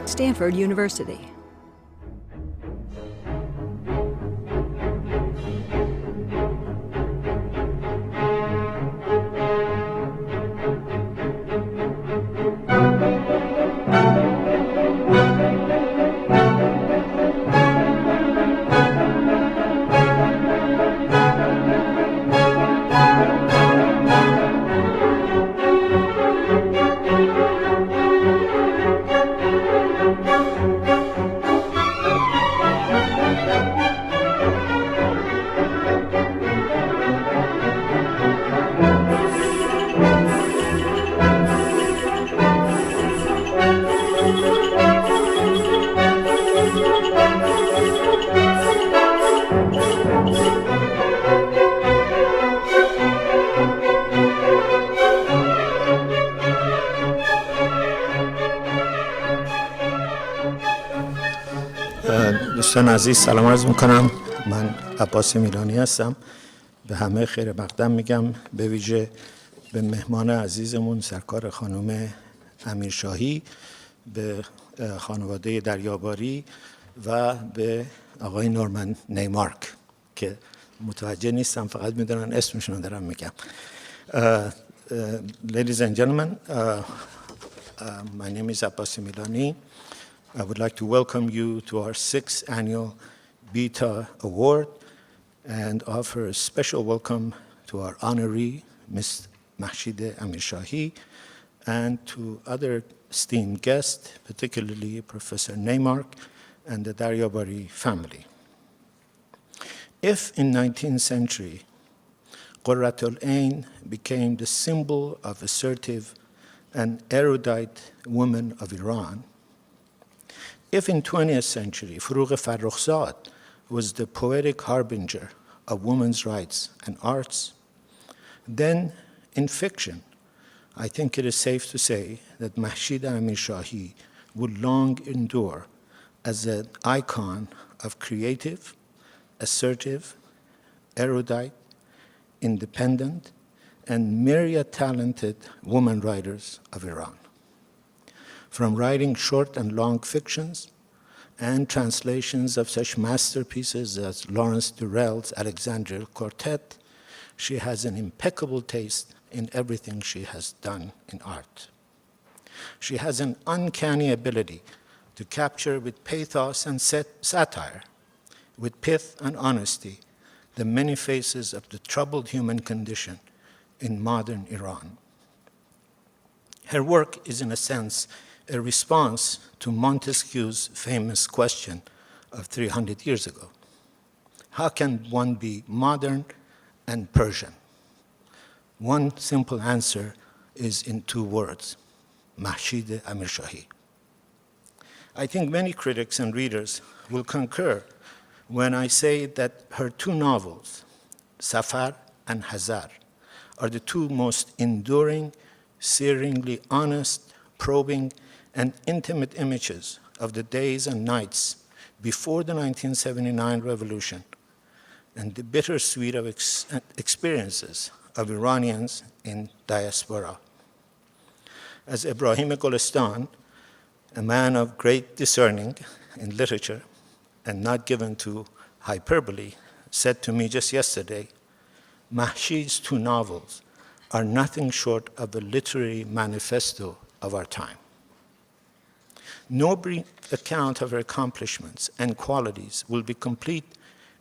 Stanford University. دوستان عزیز سلام عرض میکنم. من عباس میلانی هستم. به همه خیر مقدم میگم، به ویژه به مهمان عزیزمون سرکار خانم امیر-شاهی، به خانواده دریاباری و به آقای نورمن نیمارک که متوجه نیستم، فقط میدونن اسمشون رو دارم میگم. Ladies and gentlemen, my name is Abbas Milani. I would like to welcome you to our 6th annual Bita Award and offer a special welcome to our honoree, Ms. Mahshid Amirshahy, and to other esteemed guests, particularly Professor Neymark and the Daryabari family. If in 19th century, Qurratul Ain became the symbol of assertive and erudite women of Iran, if in 20th century, Forough Farrokhzad was the poetic harbinger of women's rights and arts, then in fiction, I think it is safe to say that Mahshid Amirshahy would long endure as an icon of creative, assertive, erudite, independent, and myriad talented women writers of Iran. From writing short and long fictions and translations of such masterpieces as Lawrence Durrell's Alexandria Quartet, she has an impeccable taste in everything she has done in art. She has an uncanny ability to capture with pathos and satire, with pith and honesty, the many faces of the troubled human condition in modern Iran. Her work is, in a sense, a response to Montesquieu's famous question of 300 years ago. How can one be modern and Persian? One simple answer is in two words: Mahshid Amirshahy. I think many critics and readers will concur when I say that her two novels, Safar and Hazar, are the two most enduring, searingly honest, probing, and intimate images of the days and nights before the 1979 revolution and the bittersweet of experiences of Iranians in diaspora. As Ibrahim Golestan, a man of great discerning in literature and not given to hyperbole, said to me just yesterday, Mahshid's two novels are nothing short of a literary manifesto of our time. No brief account of her accomplishments and qualities will be complete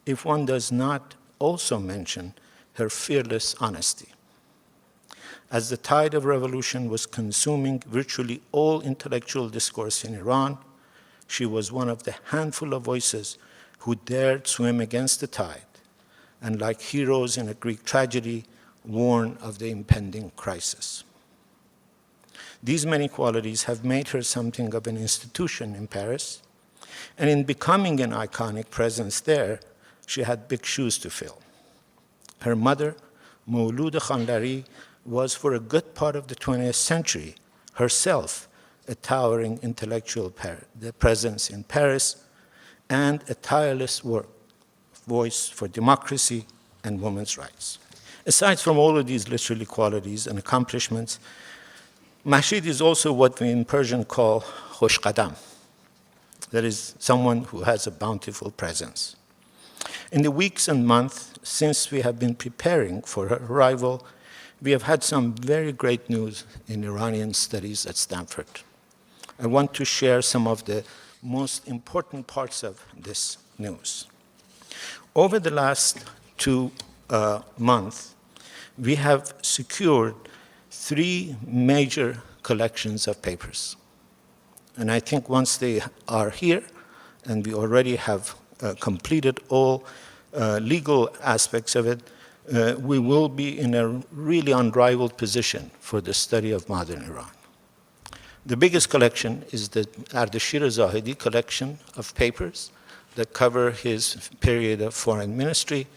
if one does not also mention her fearless honesty. As the tide of revolution was consuming virtually all intellectual discourse in Iran, she was one of the handful of voices who dared swim against the tide, and like heroes in a Greek tragedy, warn of the impending crisis. These many qualities have made her something of an institution in Paris, and in becoming an iconic presence there, she had big shoes to fill. Her mother, Mawlud Khanlari, was for a good part of the 20th century herself a towering intellectual presence in Paris and a tireless voice for democracy and women's rights. Aside from all of these literary qualities and accomplishments, Mashid is also what we in Persian call khosh qadam, That is, someone who has a bountiful presence. In the weeks and months since we have been preparing for her arrival, we have had some very great news in Iranian studies at Stanford. I want to share some of the most important parts of this news. Over the last 2 months, we have secured 3 major collections of papers. And I think once they are here, and we already have completed all legal aspects of it, we will be in a really unrivaled position for the study of modern Iran. The biggest collection is the Ardashir Zahedi collection of papers that cover his period of foreign ministry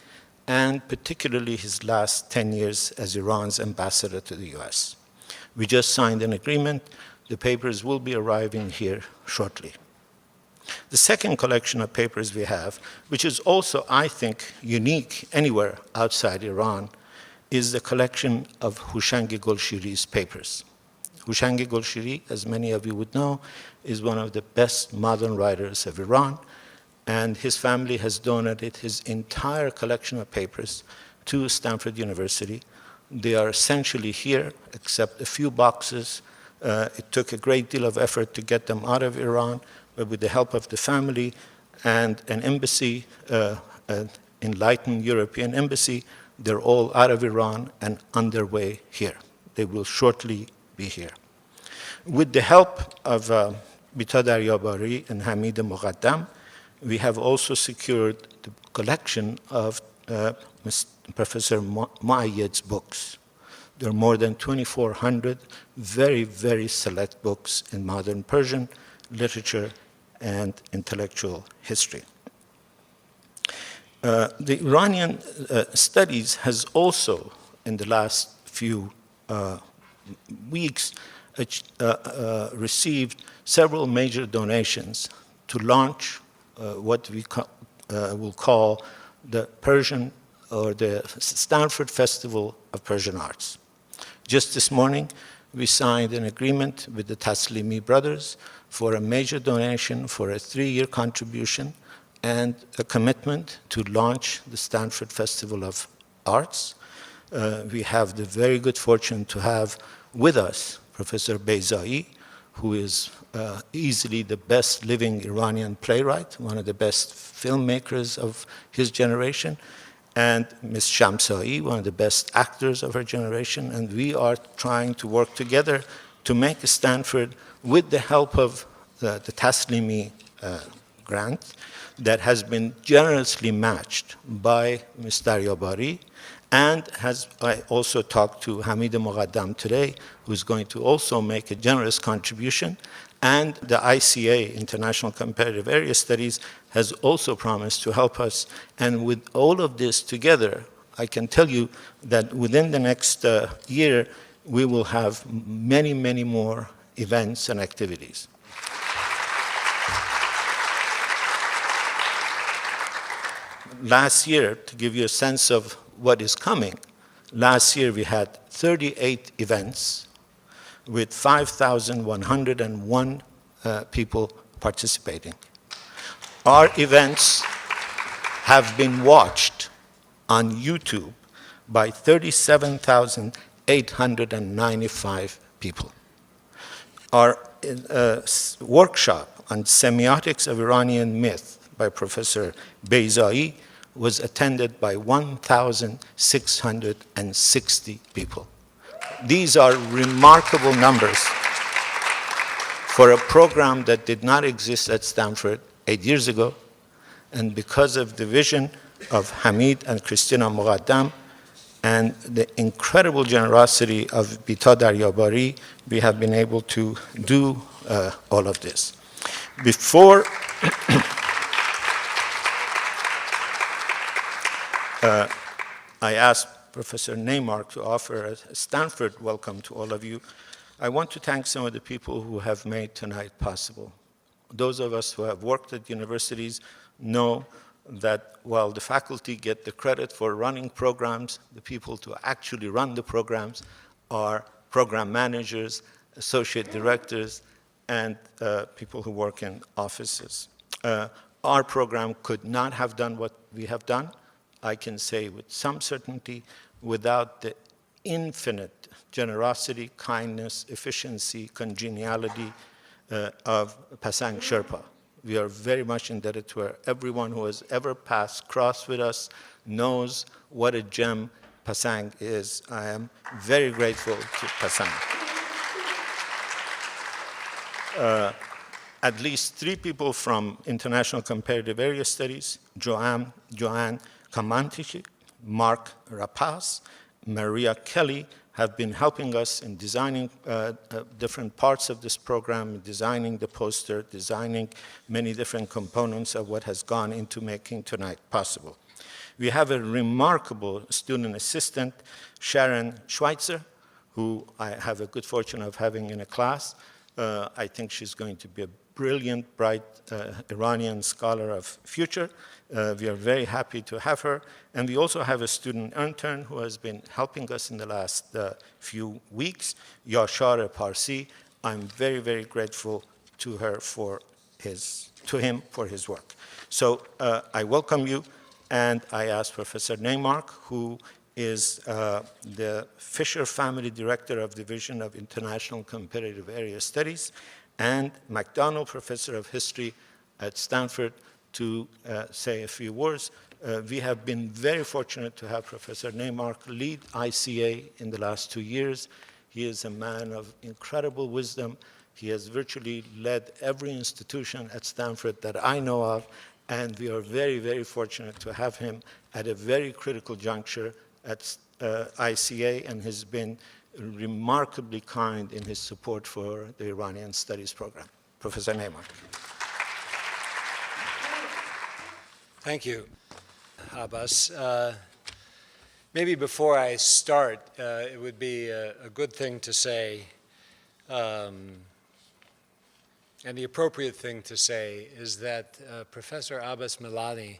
and particularly his last 10 years as Iran's ambassador to the US. We just signed an agreement. The papers will be arriving here shortly. The second collection of papers we have, which is also, I think, unique anywhere outside Iran, is the collection of Hushangi Golshiri's papers. Hushangi Golshiri, as many of you would know, is one of the best modern writers of Iran, and his family has donated his entire collection of papers to Stanford University. They are essentially here, except a few boxes. It took a great deal of effort to get them out of Iran, but with the help of the family and an embassy, an enlightened European embassy, they're all out of Iran and on their way here. They will shortly be here. With the help of Bita Daryabari and Hamid Muqaddam, we have also secured the collection of Professor Muayyad's books. There are more than 2,400 very, very select books in modern Persian literature and intellectual history. The Iranian studies has also, in the last few weeks, received several major donations to launch what we will call the Persian or the Stanford Festival of Persian Arts. Just this morning, we signed an agreement with the Taslimi brothers for a major donation for a 3-year contribution and a commitment to launch the Stanford Festival of Arts. We have the very good fortune to have with us Professor Beizai, who is easily the best living Iranian playwright, one of the best filmmakers of his generation, and Ms. Shamsai, one of the best actors of her generation, and we are trying to work together to make Stanford, with the help of the Taslimi grant that has been generously matched by Ms. Daryabari, and I also talked to Hamid Muqaddam today, who's going to also make a generous contribution, and the ICA, International Comparative Area Studies, has also promised to help us. And with all of this together, I can tell you that within the next year, we will have many, many more events and activities. Last year, to give you a sense of what is coming, last year we had 38 events with 5,101 people participating. Our events have been watched on YouTube by 37,895 people. Our workshop on semiotics of Iranian myth by Professor Beizai was attended by 1,660 people. These are remarkable numbers for a program that did not exist at Stanford 8 years ago, and because of the vision of Hamid and Christina Muqaddam and the incredible generosity of Bita Daryabari, we have been able to do all of this. Before I asked Professor Neymark to offer a Stanford welcome to all of you, I want to thank some of the people who have made tonight possible. Those of us who have worked at universities know that while the faculty get the credit for running programs, the people to actually run the programs are program managers, associate directors, and people who work in offices. Our program could not have done what we have done, I can say with some certainty, without the infinite generosity, kindness, efficiency, congeniality of Pasang Sherpa. We are very much indebted to her. Everyone who has ever passed cross with us knows what a gem Pasang is. I am very grateful to Pasang. At least 3 people from International Comparative Area Studies, Joanne Kamantichi, Mark Rapaz, Maria Kelly, have been helping us in designing different parts of this program, designing the poster, designing many different components of what has gone into making tonight possible. We have a remarkable student assistant, Sharon Schweitzer, who I have a good fortune of having in a class. I think she's going to be a brilliant, bright Iranian scholar of future. We are very happy to have her. And we also have a student intern who has been helping us in the last few weeks, Yashar Farsi. I'm very, very grateful to him for his work. So I welcome you, and I ask Professor Neymark, who is the Fisher Family Director of Division of International Comparative Area Studies, and McDonald Professor of History at Stanford, to say a few words. We have been very fortunate to have Professor Neymark lead ICA in the last 2 years. He is a man of incredible wisdom. He has virtually led every institution at Stanford that I know of, and we are very, very fortunate to have him at a very critical juncture at ICA, and has been remarkably kind in his support for the Iranian Studies program. Professor Neymark. Thank you, Abbas. Maybe before I start, it would be a good thing to say, and the appropriate thing to say, is that Professor Abbas Milani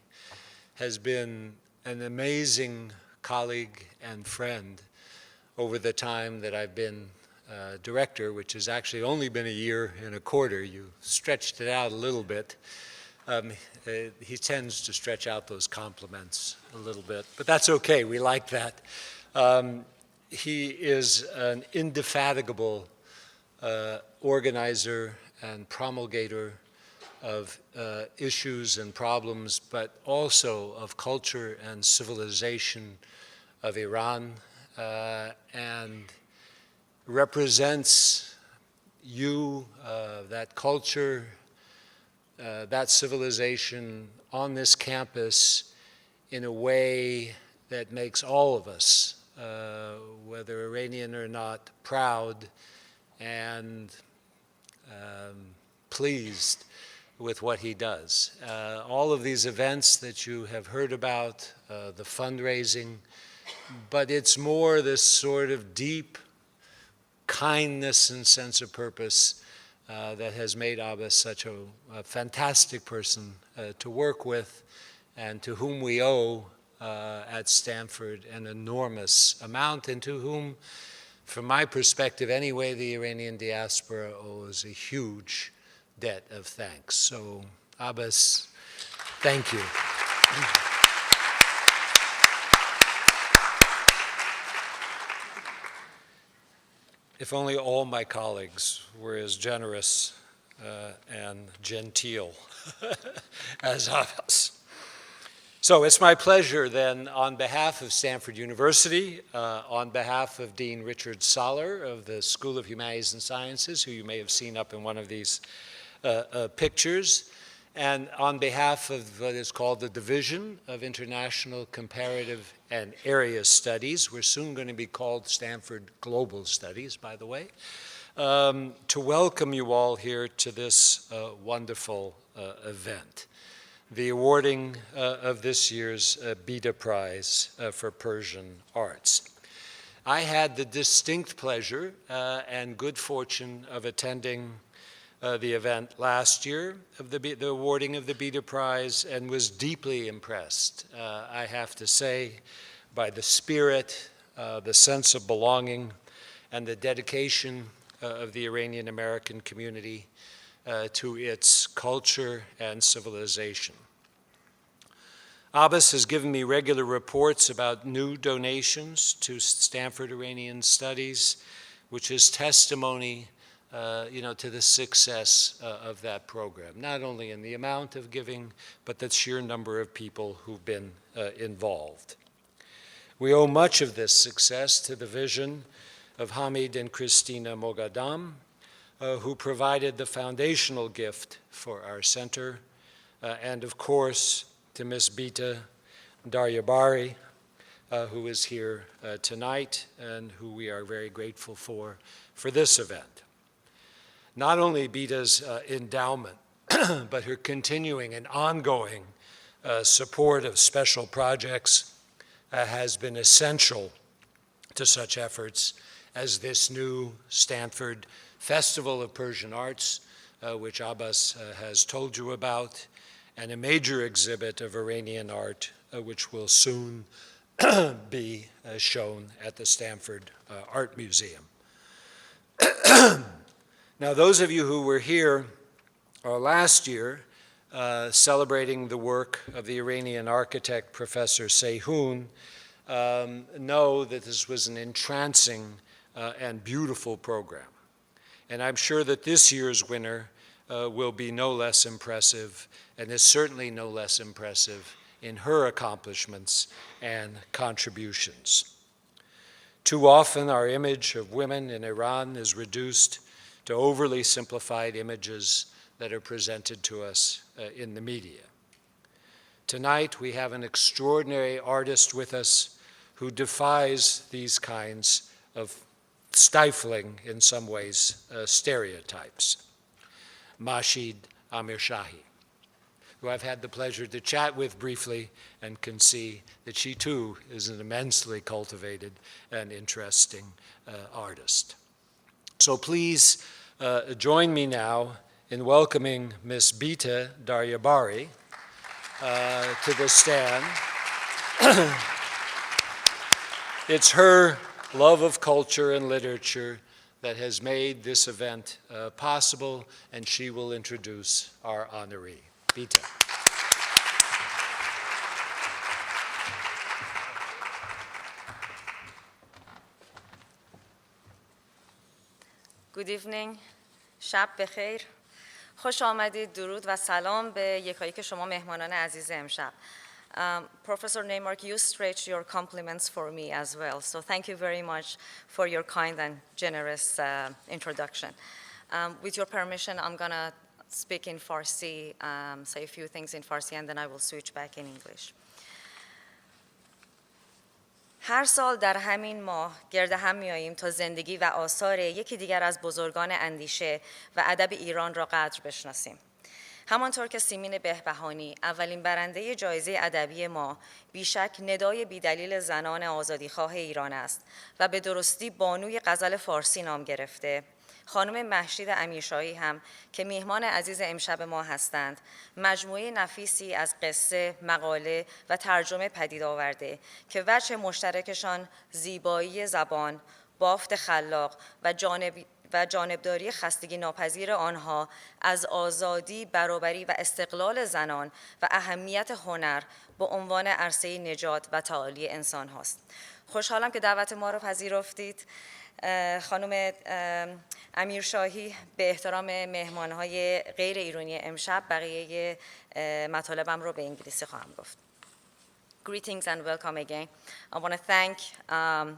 has been an amazing colleague and friend over the time that I've been director, which has actually only been a year and a quarter. You stretched it out a little bit. He tends to stretch out those compliments a little bit, but that's okay. We like that. He is an indefatigable organizer and promulgator of issues and problems, but also of culture and civilization of Iran, and represents you, that culture, that civilization on this campus in a way that makes all of us, whether Iranian or not, proud and pleased with what he does. All of these events that you have heard about, the fundraising, but it's more this sort of deep kindness and sense of purpose that has made Abbas such a fantastic person to work with, and to whom we owe at Stanford an enormous amount, and to whom, from my perspective anyway, the Iranian diaspora owes a huge debt of thanks. So, Abbas, thank you. If only all my colleagues were as generous and genteel as Abbas. So it's my pleasure then, on behalf of Stanford University, on behalf of Dean Richard Soller of the School of Humanities and Sciences, who you may have seen up in one of these pictures, and on behalf of what is called the Division of International Comparative and Area Studies, we're soon going to be called Stanford Global Studies, by the way, to welcome you all here to this wonderful event, the awarding of this year's Bita Prize for Persian Arts. I had the distinct pleasure and good fortune of attending the event last year of the awarding of the Bita Prize, and was deeply impressed, I have to say, by the spirit, the sense of belonging, and the dedication of the Iranian American community to its culture and civilization. Abbas has given me regular reports about new donations to Stanford Iranian Studies, which is testimony to the success of that program, not only in the amount of giving, but the sheer number of people who've been involved. We owe much of this success to the vision of Hamid and Christina Moghadam, who provided the foundational gift for our center, and of course, to Ms. Bita Daryabari, who is here tonight and who we are very grateful for this event. Not only Bita's endowment, but her continuing and ongoing support of special projects has been essential to such efforts as this new Stanford Festival of Persian Arts, which Abbas has told you about, and a major exhibit of Iranian art, which will soon be shown at the Stanford Art Museum. Now, those of you who were here last year celebrating the work of the Iranian architect, Professor Seyhoun, know that this was an entrancing and beautiful program. And I'm sure that this year's winner will be no less impressive, and is certainly no less impressive in her accomplishments and contributions. Too often, our image of women in Iran is reduced to overly simplified images that are presented to us in the media. Tonight, we have an extraordinary artist with us who defies these kinds of stifling, in some ways, stereotypes. Mahshid Amirshahi, who I've had the pleasure to chat with briefly and can see that she too is an immensely cultivated and interesting artist. So please join me now in welcoming Ms. Bita Daryabari to the stand. It's her love of culture and literature that has made this event possible, and she will introduce our honoree. Bita. Good evening. شب بخیر. خوش آمدید. درود و سلام به یکایی که شما مهمانان عزیز امشب. Professor Neymark, you stretched your compliments for me as well. So thank you very much for your kind and generous introduction. With your permission, I'm going to speak in Farsi, say a few things in Farsi, and then I will switch back in English. هر سال در همین ماه گرد هم میاییم تا زندگی و آثار یکی دیگر از بزرگان اندیشه و ادب ایران را قدر بشناسیم. همانطور که سیمین بهبهانی اولین برنده جایزه ادبی ما بیشک ندای بیدلیل زنان آزادیخواه ایران است و به درستی بانوی غزل فارسی نام گرفته، خانم مشید امیرشاهی هم که میهمان عزیز امشب ما هستند، مجموعه نفیسی از قصه، مقاله و ترجمه پدید آورده که وجه مشترکشان زیبایی زبان، بافت خلاق و جانبداری خستگی ناپذیر آنها از آزادی، برابری و استقلال زنان و اهمیت هنر به عنوان عرصه نجات و تعالی انسان هاست. خوشحالم که دعوت ما را پذیرفتید. خانم امیرشاهی به احترام مهمانهای غیر ایرانی امشب بقیه مطالبم رو به انگلیسی خواهم گفت. Greetings and welcome again. I want to thank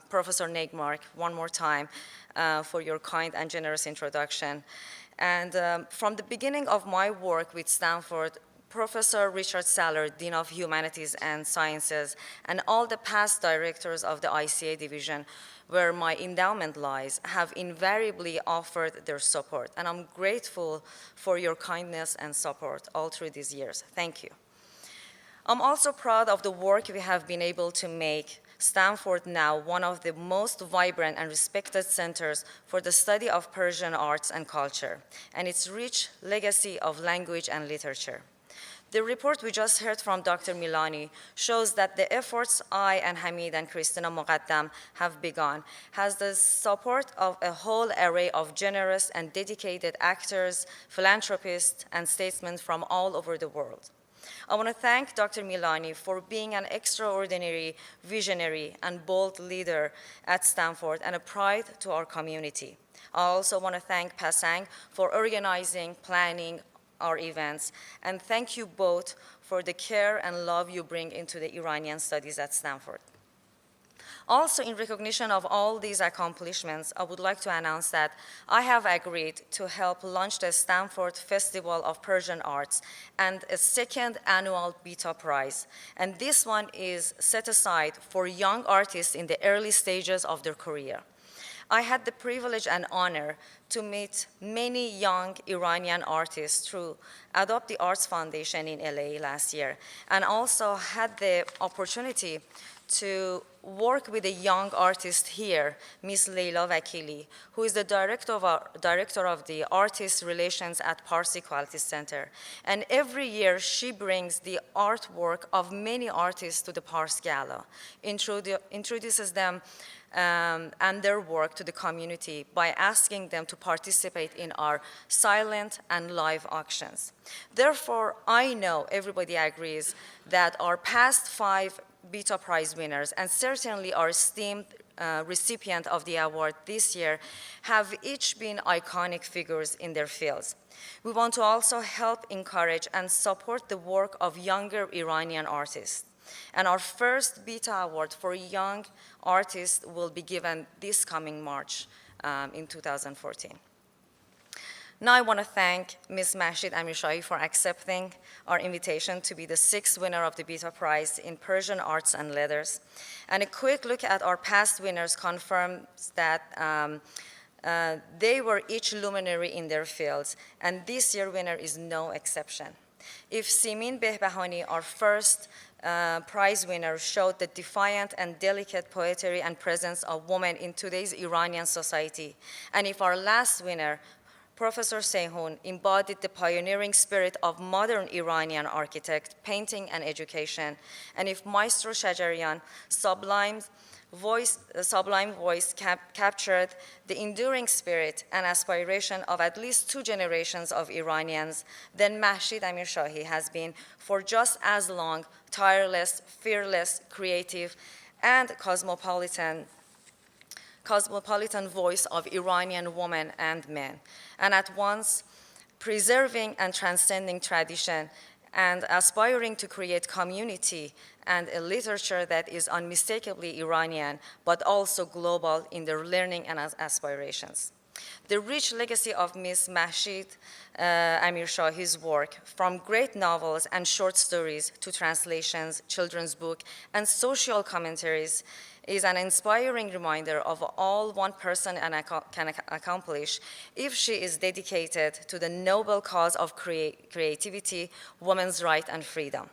Professor Neymark one more time for your kind and generous introduction. And from the beginning of my work with Stanford, Professor Richard Saller, Dean of Humanities and Sciences, and all the past directors of the ICA division where my endowment lies have invariably offered their support. And I'm grateful for your kindness and support all through these years. Thank you. I'm also proud of the work we have been able to make Stanford now one of the most vibrant and respected centers for the study of Persian arts and culture, and its rich legacy of language and literature. The report we just heard from Dr. Milani shows that the efforts I and Hamid and Christina Muqaddam have begun has the support of a whole array of generous and dedicated actors, philanthropists, and statesmen from all over the world. I want to thank Dr. Milani for being an extraordinary visionary and bold leader at Stanford and a pride to our community. I also want to thank Pasang for organizing, planning our events, and thank you both for the care and love you bring into the Iranian studies at Stanford. Also, in recognition of all these accomplishments, I would like to announce that I have agreed to help launch the Stanford Festival of Persian Arts and a second annual Bita Prize. And this one is set aside for young artists in the early stages of their career. I had the privilege and honor to meet many young Iranian artists through Adopt the Arts Foundation in LA last year, and also had the opportunity to work with a young artist here, Miss Leila Vakili, who is the director of the Artist Relations at Farsi Quality Center. And every year, she brings the artwork of many artists to the Pars Gala, introduces them and their work to the community by asking them to participate in our silent and live auctions. Therefore, I know everybody agrees that our past 5 Bita Prize winners, and certainly our esteemed recipient of the award this year, have each been iconic figures in their fields. We want to also help encourage and support the work of younger Iranian artists. And our first Bita Award for young artists will be given this coming March in 2014. Now I want to thank Ms. Mahshid Amirshahy for accepting our invitation to be the 6th winner of the Bita Prize in Persian Arts and Letters. And a quick look at our past winners confirms that they were each luminary in their fields, and this year's winner is no exception. If Simin Behbahani, our first prize winner, showed the defiant and delicate poetry and presence of women in today's Iranian society, and if our last winner, Professor Seyhoun, embodied the pioneering spirit of modern Iranian architect, painting, and education, and if Maestro Shajarian sublime voice captured the enduring spirit and aspiration of at least 2 generations of Iranians, then Mahshid Amirshahy has been for just as long tireless, fearless, creative, and cosmopolitan voice of Iranian women and men, and at once preserving and transcending tradition and aspiring to create community and a literature that is unmistakably Iranian, but also global in their learning and aspirations. The rich legacy of Ms. Mahshid Amirshahy's work, from great novels and short stories to translations, children's book, and social commentaries, is an inspiring reminder of all one person can accomplish if she is dedicated to the noble cause of creativity, women's rights, and freedom.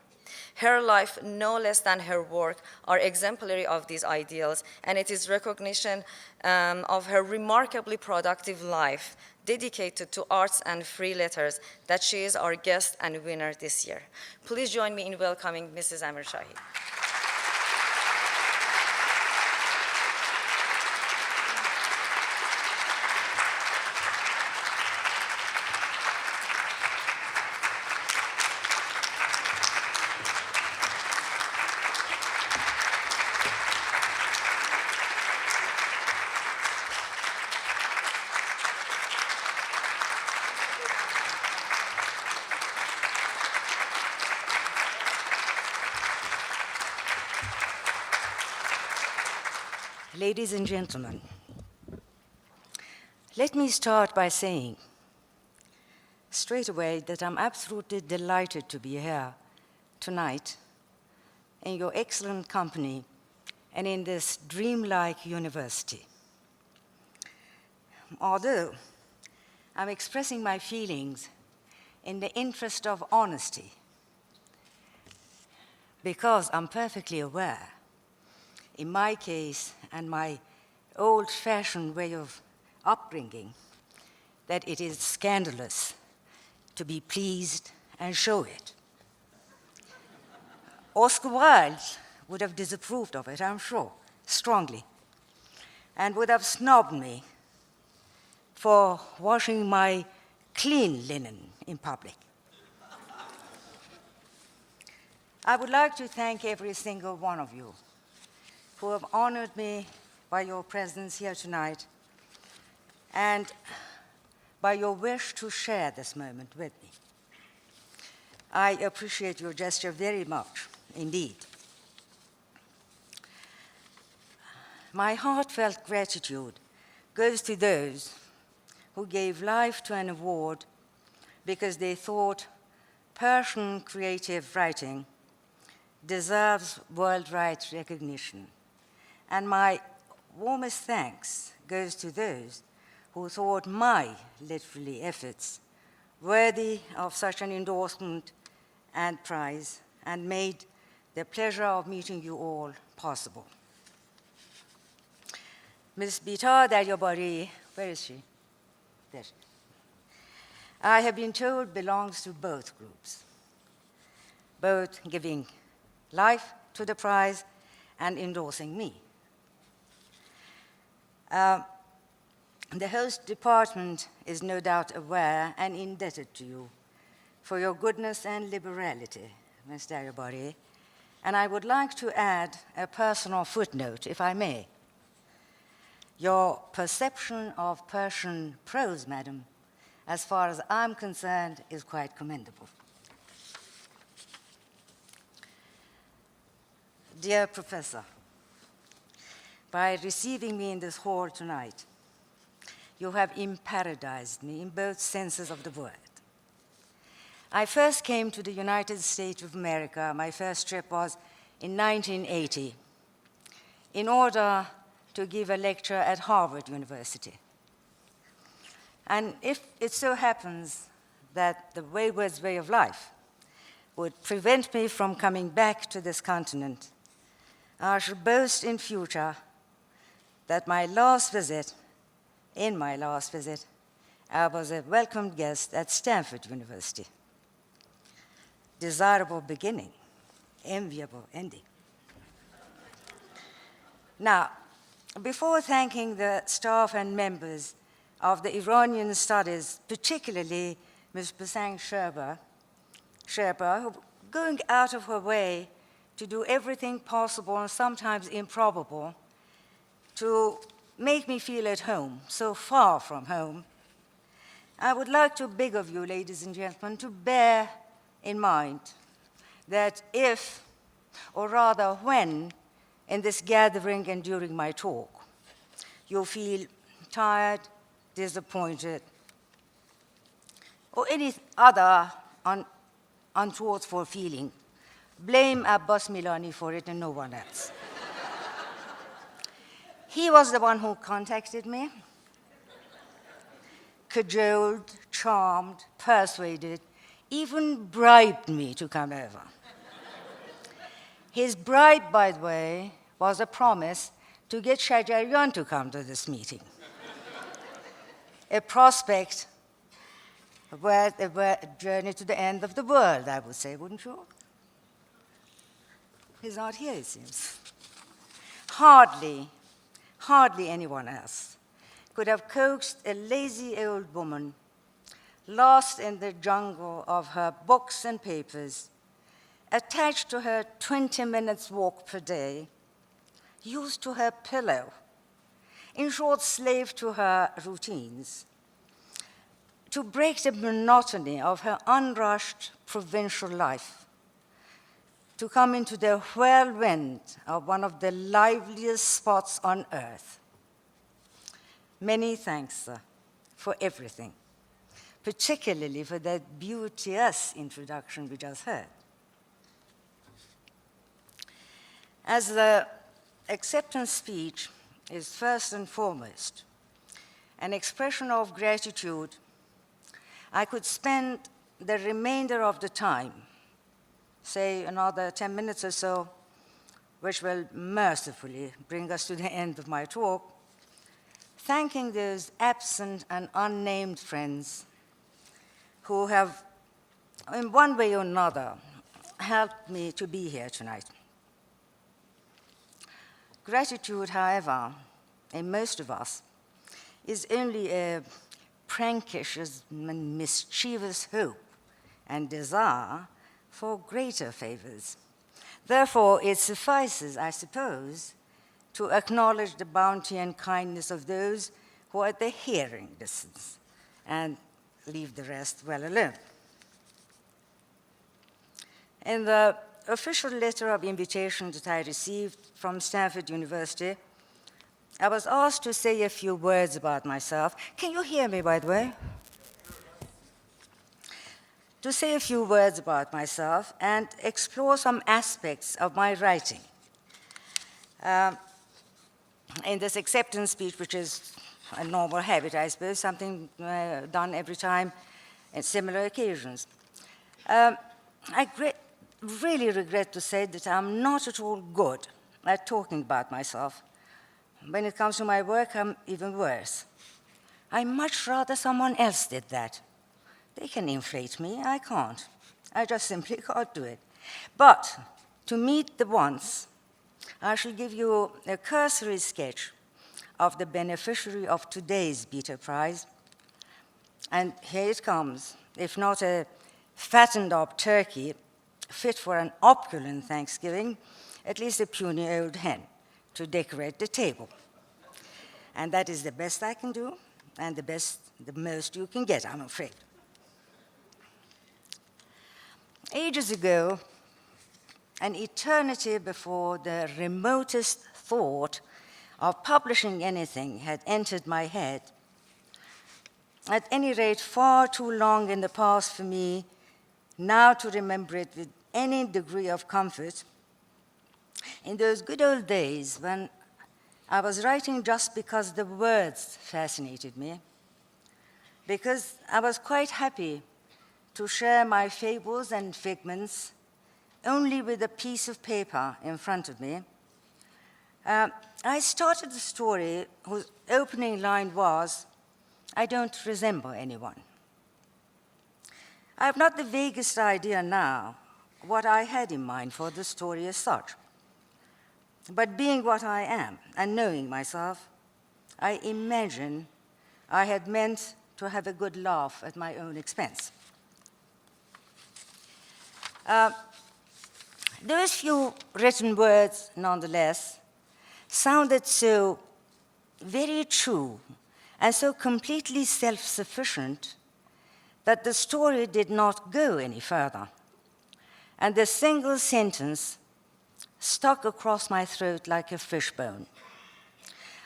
Her life, no less than her work, are exemplary of these ideals, and it is recognition of her remarkably productive life dedicated to arts and free letters that she is our guest and winner this year. Please join me in welcoming Mrs. Amir-Shahi. Ladies and gentlemen, let me start by saying straight away that I'm absolutely delighted to be here tonight in your excellent company and in this dreamlike university. Although I'm expressing my feelings in the interest of honesty, because I'm perfectly aware, in my case and my old-fashioned way of upbringing, that it is scandalous to be pleased and show it. Oscar Wilde would have disapproved of it, I'm sure, strongly, and would have snubbed me for washing my clean linen in public. I would like to thank every single one of you who have honored me by your presence here tonight and by your wish to share this moment with me. I appreciate your gesture very much indeed. My heartfelt gratitude goes to those who gave life to an award because they thought Persian creative writing deserves worldwide recognition. And my warmest thanks goes to those who thought my literary efforts worthy of such an endorsement and prize and made the pleasure of meeting you all possible. Ms. Bita Daryabari, where is she? There. I have been told belongs to both groups, both giving life to the prize and endorsing me. The host department is no doubt aware and indebted to you for your goodness and liberality, Ms. Daryabari, and I would like to add a personal footnote, if I may. Your perception of Persian prose, madam, as far as I'm concerned, is quite commendable. Dear Professor, by receiving me in this hall tonight, you have imparadized me in both senses of the word. I first came to the United States of America, my first trip was in 1980, in order to give a lecture at Harvard University. And if it so happens that the wayward's way of life would prevent me from coming back to this continent, I shall boast in future that in my last visit, I was a welcomed guest at Stanford University. Desirable beginning, enviable ending. Now, before thanking the staff and members of the Iranian Studies, particularly Ms. Basang Sherpa, who going out of her way to do everything possible and sometimes improbable to make me feel at home, so far from home, I would like to beg of you, ladies and gentlemen, to bear in mind that if, or rather when, in this gathering and during my talk, you feel tired, disappointed, or any other untoward feeling, blame Abbas Milani for it and no one else. He was the one who contacted me, cajoled, charmed, persuaded, even bribed me to come over. His bribe, by the way, was a promise to get Shajarian to come to this meeting. A prospect where a journey to the end of the world, I would say, wouldn't you? He's not here, it seems. Hardly anyone else could have coaxed a lazy old woman lost in the jungle of her books and papers, attached to her 20 minutes walk per day, used to her pillow, in short, slave to her routines, to break the monotony of her unrushed provincial life, to come into the whirlwind of one of the liveliest spots on earth. Many thanks, sir, for everything, particularly for that beauteous introduction we just heard. As the acceptance speech is first and foremost an expression of gratitude, I could spend the remainder of the time, say another 10 minutes or so, which will mercifully bring us to the end of my talk, thanking those absent and unnamed friends who have, in one way or another, helped me to be here tonight. Gratitude, however, in most of us, is only a prankish and mischievous hope and desire for greater favors. Therefore, it suffices, I suppose, to acknowledge the bounty and kindness of those who are at the hearing distance and leave the rest well alone. In the official letter of invitation that I received from Stanford University, I was asked to say a few words about myself. Can you hear me, by the way? To say a few words about myself and explore some aspects of my writing. In this acceptance speech, which is a normal habit, I suppose, something done every time at similar occasions. I really regret to say that I'm not at all good at talking about myself. When it comes to my work, I'm even worse. I much rather someone else did that. They can inflate me, I can't. I just simply can't do it. But to meet the wants, I shall give you a cursory sketch of the beneficiary of today's Bita Prize. And here it comes, if not a fattened up turkey fit for an opulent Thanksgiving, at least a puny old hen to decorate the table. And that is the best I can do, and the most you can get, I'm afraid. Ages ago, an eternity before the remotest thought of publishing anything had entered my head, at any rate far too long in the past for me now to remember it with any degree of comfort, in those good old days when I was writing just because the words fascinated me, because I was quite happy to share my fables and figments only with a piece of paper in front of me, I started a story whose opening line was, "I don't resemble anyone." I have not the vaguest idea now what I had in mind for the story as such. But being what I am and knowing myself, I imagine I had meant to have a good laugh at my own expense. Those few written words, nonetheless, sounded so very true and so completely self-sufficient that the story did not go any further. And the single sentence stuck across my throat like a fishbone.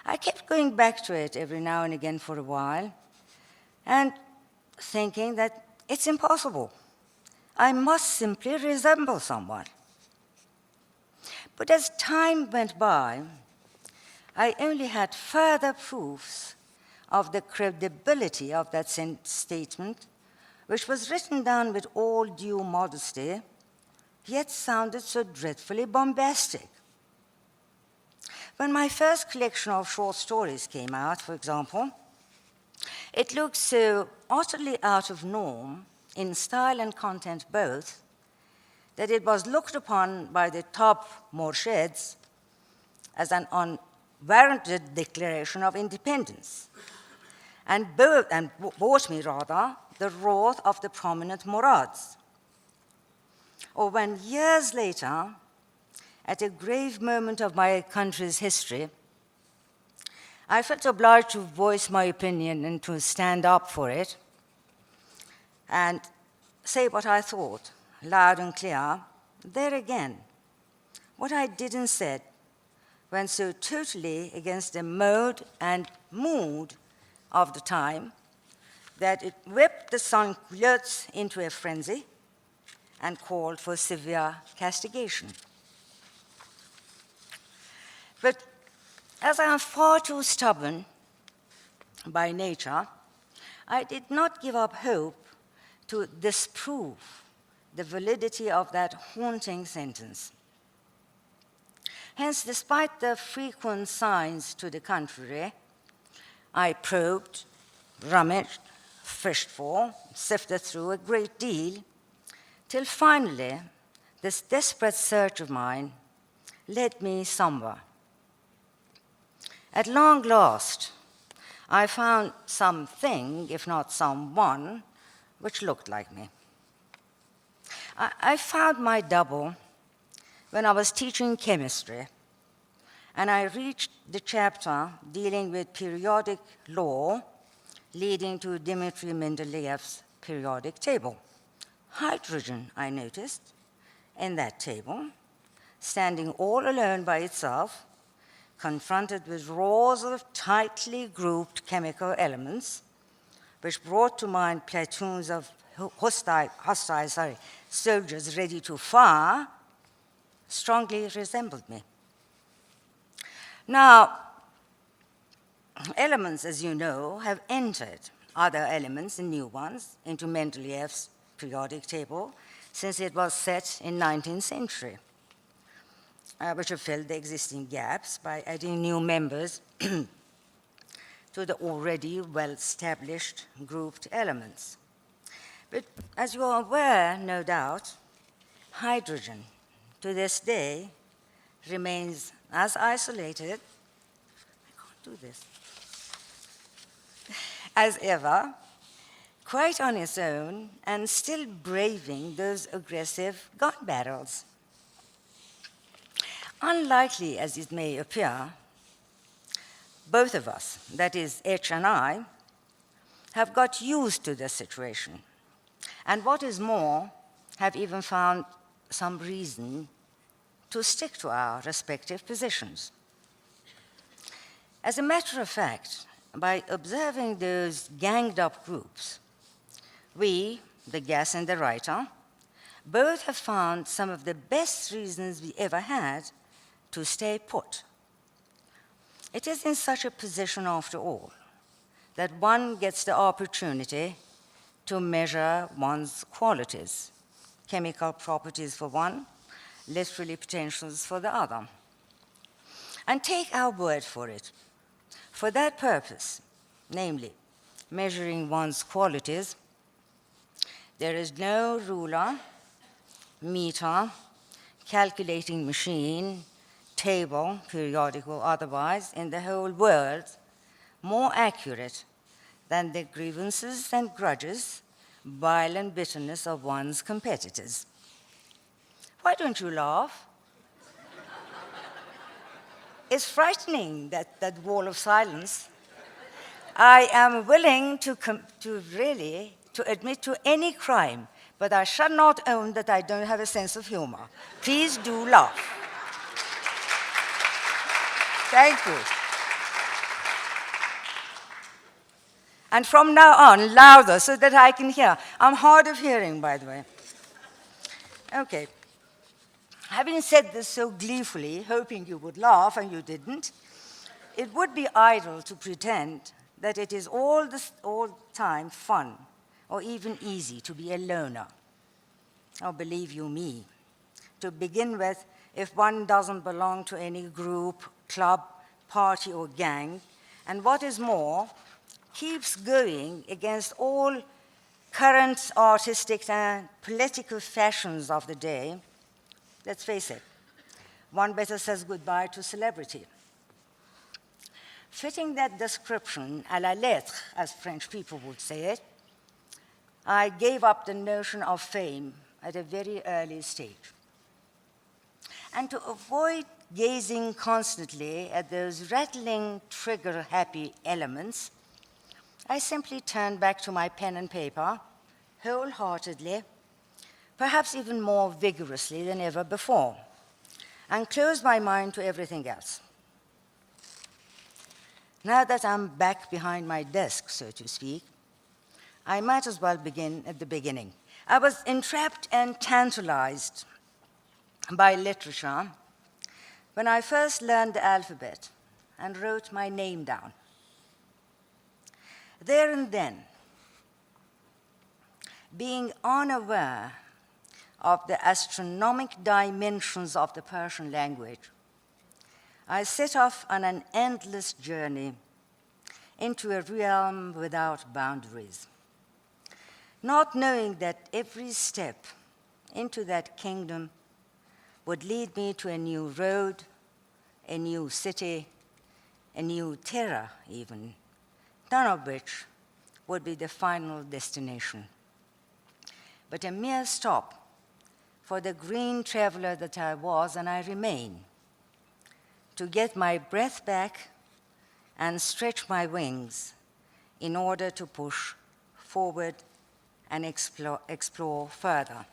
I kept going back to it every now and again for a while and thinking that it's impossible. I must simply resemble someone. But as time went by, I only had further proofs of the credibility of that statement, which was written down with all due modesty, yet sounded so dreadfully bombastic. When my first collection of short stories came out, for example, it looked so utterly out of norm, in style and content both, that it was looked upon by the top Mashids as an unwarranted declaration of independence, and bought me, rather, the wrath of the prominent Murads. Or when years later, at a grave moment of my country's history, I felt obliged to voice my opinion and to stand up for it and say what I thought, loud and clear, there again, what I did and said went so totally against the mode and mood of the time that it whipped the sans-culottes into a frenzy and called for severe castigation. But as I am far too stubborn by nature, I did not give up hope to disprove the validity of that haunting sentence. Hence, despite the frequent signs to the contrary, I probed, rummaged, fished for, sifted through a great deal, till finally, this desperate search of mine led me somewhere. At long last, I found something, if not someone, which looked like me. I found my double when I was teaching chemistry, and I reached the chapter dealing with periodic law leading to Dmitry Mendeleev's periodic table. Hydrogen, I noticed, in that table, standing all alone by itself, confronted with rows of tightly grouped chemical elements, which brought to mind platoons of hostile soldiers ready to fire, strongly resembled me. Now, elements, as you know, have entered other elements and new ones into Mendeleev's periodic table since it was set in 19th century, which have filled the existing gaps by adding new members to the already well-established grouped elements. But as you are aware, no doubt, hydrogen to this day remains as isolated, I can't do this, as ever, quite on its own and still braving those aggressive gun barrels. Unlikely as it may appear, both of us, that is H and I, have got used to this situation. And what is more, have even found some reason to stick to our respective positions. As a matter of fact, by observing those ganged up groups, we, the guest and the writer, both have found some of the best reasons we ever had to stay put. It is in such a position, after all, that one gets the opportunity to measure one's qualities, chemical properties for one, literary potentials for the other. And take our word for it. For that purpose, namely, measuring one's qualities, there is no ruler, meter, calculating machine, table, periodic or otherwise, in the whole world more accurate than the grievances and grudges, violent bitterness of one's competitors. Why don't you laugh? It's frightening, that wall of silence. I am willing to admit to any crime, but I shall not own that I don't have a sense of humor. Please do laugh. Thank you. And from now on, louder so that I can hear. I'm hard of hearing, by the way. Okay. Having said this so gleefully, hoping you would laugh, and you didn't, it would be idle to pretend that it is all the time fun or even easy to be a loner. Oh, believe you me. To begin with, if one doesn't belong to any group, club, party, or gang, and what is more, keeps going against all current artistic and political fashions of the day, let's face it, one better says goodbye to celebrity. Fitting that description à la lettre, as French people would say it, I gave up the notion of fame at a very early stage. And to avoid gazing constantly at those rattling, trigger-happy elements, I simply turned back to my pen and paper, wholeheartedly, perhaps even more vigorously than ever before, and closed my mind to everything else. Now that I'm back behind my desk, so to speak, I might as well begin at the beginning. I was entrapped and tantalized by literature when I first learned the alphabet and wrote my name down. There and then, being unaware of the astronomical dimensions of the Persian language, I set off on an endless journey into a realm without boundaries, not knowing that every step into that kingdom would lead me to a new road, a new city, a new terror even, none of which would be the final destination, but a mere stop for the green traveler that I was and I remain, to get my breath back and stretch my wings in order to push forward and explore further.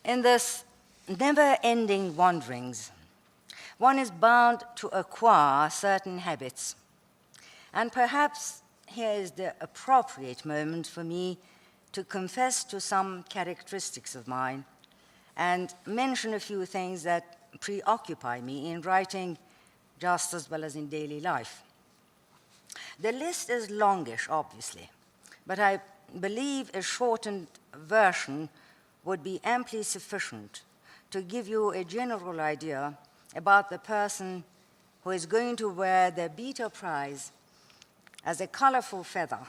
In this never-ending wanderings, one is bound to acquire certain habits. And perhaps here is the appropriate moment for me to confess to some characteristics of mine and mention a few things that preoccupy me in writing just as well as in daily life. The list is longish, obviously, but I believe a shortened version would be amply sufficient to give you a general idea about the person who is going to wear the Bita Prize as a colorful feather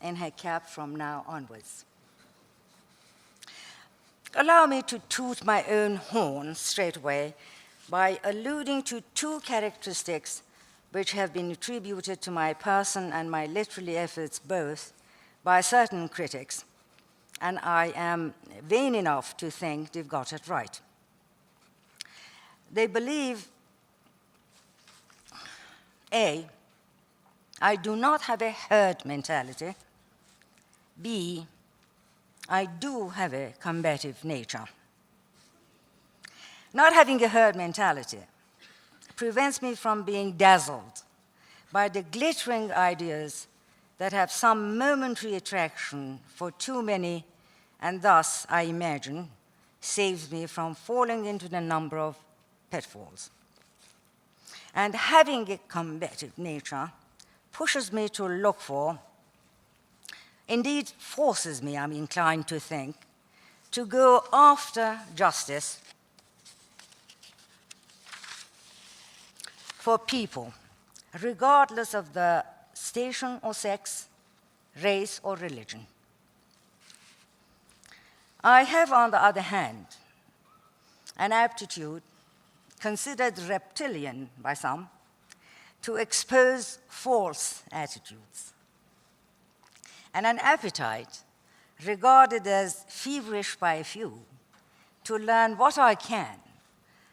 in her cap from now onwards. Allow me to toot my own horn straight away by alluding to two characteristics which have been attributed to my person and my literary efforts both by certain critics, and I am vain enough to think they've got it right. They believe, A, I do not have a herd mentality. B, I do have a combative nature. Not having a herd mentality prevents me from being dazzled by the glittering ideas that have some momentary attraction for too many, and thus, I imagine, saves me from falling into the number of pitfalls. And having a combative nature pushes me to look for, indeed forces me, I'm inclined to think, to go after justice for people, regardless of the station or sex, race or religion. I have, on the other hand, an aptitude considered reptilian by some to expose false attitudes, and an appetite regarded as feverish by a few to learn what I can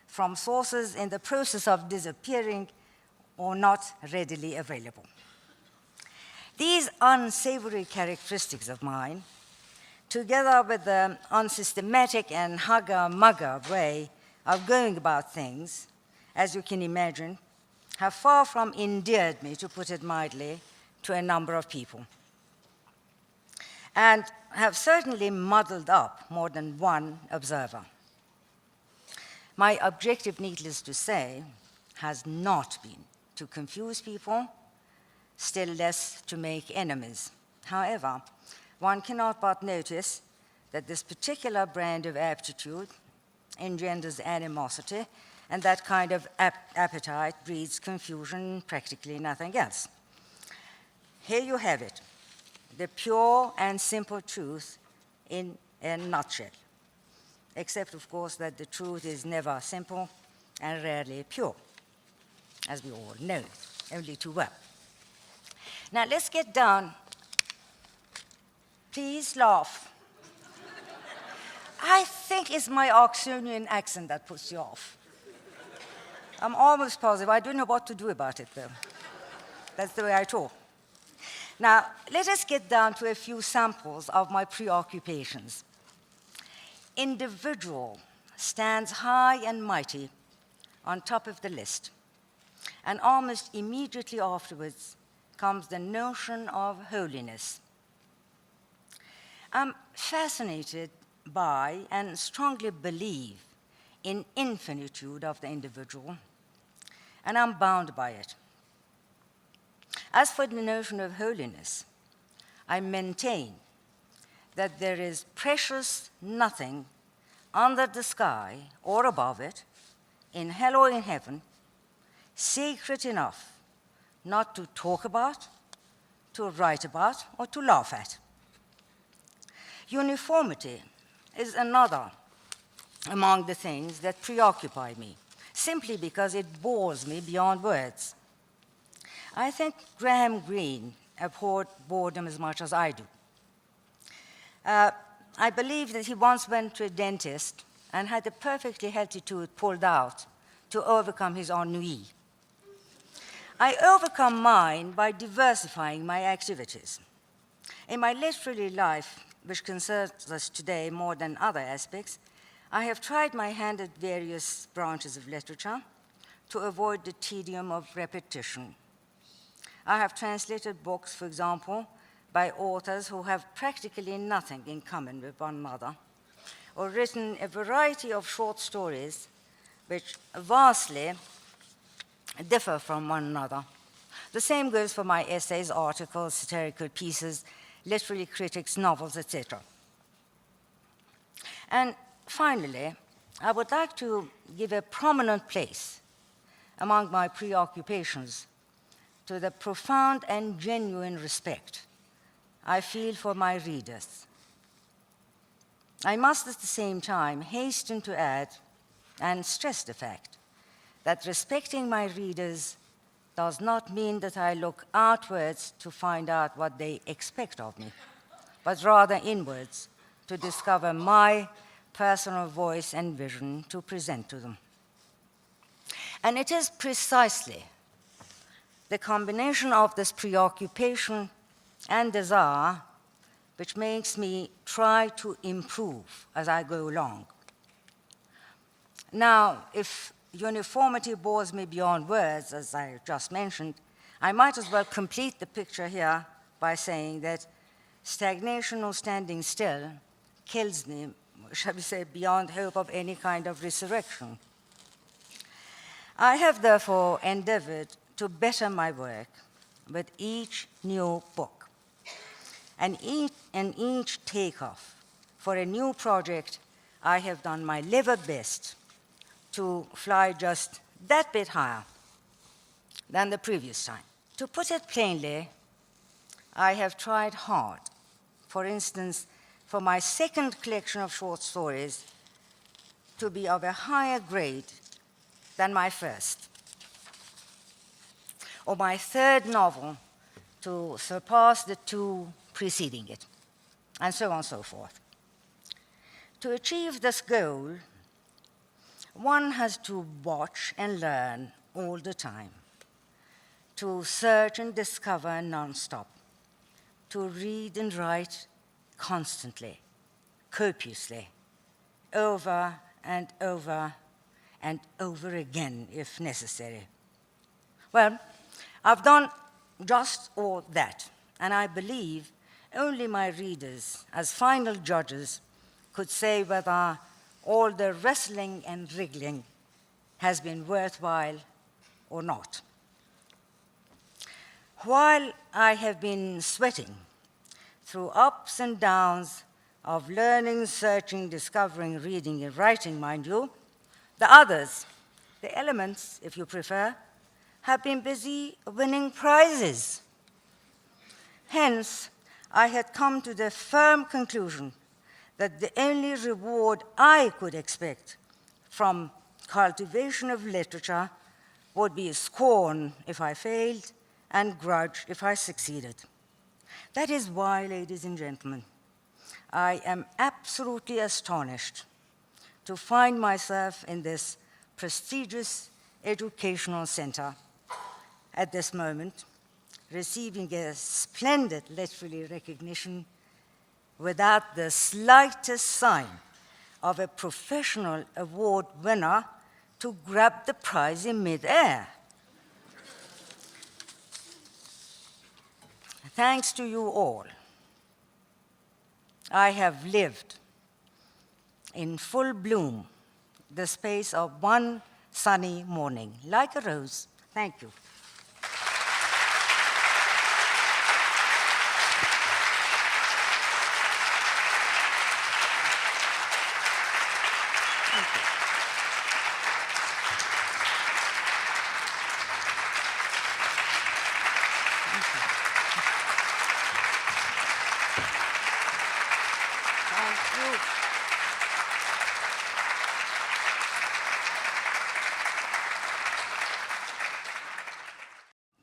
from sources in the process of disappearing or not readily available. These unsavory characteristics of mine, together with the unsystematic and hugger-mugger way of going about things, as you can imagine, have far from endeared me, to put it mildly, to a number of people, and have certainly muddled up more than one observer. My objective, needless to say, has not been to confuse people, still less to make enemies. However, one cannot but notice that this particular brand of aptitude engenders animosity, and that kind of appetite breeds confusion, practically nothing else. Here you have it, the pure and simple truth in a nutshell, except, of course, that the truth is never simple and rarely pure, as we all know, only too well. Now, let's get down. Please laugh. I think it's my Oxonian accent that puts you off. I'm almost positive. I don't know what to do about it, though. That's the way I talk. Now, let us get down to a few samples of my preoccupations. Individual stands high and mighty on top of the list, and almost immediately afterwards comes the notion of holiness. I'm fascinated by and strongly believe in infinitude of the individual, and I'm bound by it. As for the notion of holiness, I maintain that there is precious nothing under the sky or above it, in hell or in heaven, sacred enough not to talk about, to write about or to laugh at. Uniformity is another among the things that preoccupy me, simply because it bores me beyond words. I think Graham Greene abhorred boredom as much as I do. I believe that he once went to a dentist and had a perfectly healthy tooth pulled out to overcome his ennui. I overcome mine by diversifying my activities. In my literary life, which concerns us today more than other aspects, I have tried my hand at various branches of literature to avoid the tedium of repetition. I have translated books, for example, by authors who have practically nothing in common with one another, or written a variety of short stories which vastly differ from one another. The same goes for my essays, articles, satirical pieces, literary critics, novels, etc. And finally, I would like to give a prominent place among my preoccupations to the profound and genuine respect I feel for my readers. I must at the same time hasten to add and stress the fact that respecting my readers does not mean that I look outwards to find out what they expect of me, but rather inwards to discover my personal voice and vision to present to them. And it is precisely the combination of this preoccupation and desire which makes me try to improve as I go along. Now, if uniformity bores me beyond words, as I just mentioned, I might as well complete the picture here by saying that stagnation or standing still kills me, shall we say, beyond hope of any kind of resurrection. I have therefore endeavored to better my work with each new book. And each takeoff for a new project, I have done my level best to fly just that bit higher than the previous time. To put it plainly, I have tried hard. For instance, for my second collection of short stories to be of a higher grade than my first, or my third novel to surpass the two preceding it, and so on and so forth. To achieve this goal, one has to watch and learn all the time, to search and discover non-stop, to read and write constantly, copiously, over and over and over again if necessary. Well, I've done just all that, and I believe only my readers, as final judges, could say whether all the wrestling and wriggling has been worthwhile or not. While I have been sweating through ups and downs of learning, searching, discovering, reading, and writing, mind you, the others, the elements, if you prefer, have been busy winning prizes. Hence, I had come to the firm conclusion that the only reward I could expect from cultivation of literature would be scorn if I failed and grudge if I succeeded. That is why, ladies and gentlemen, I am absolutely astonished to find myself in this prestigious educational center at this moment, receiving a splendid literary recognition without the slightest sign of a professional award winner to grab the prize in midair. Thanks to you all, I have lived in full bloom the space of one sunny morning, like a rose. Thank you.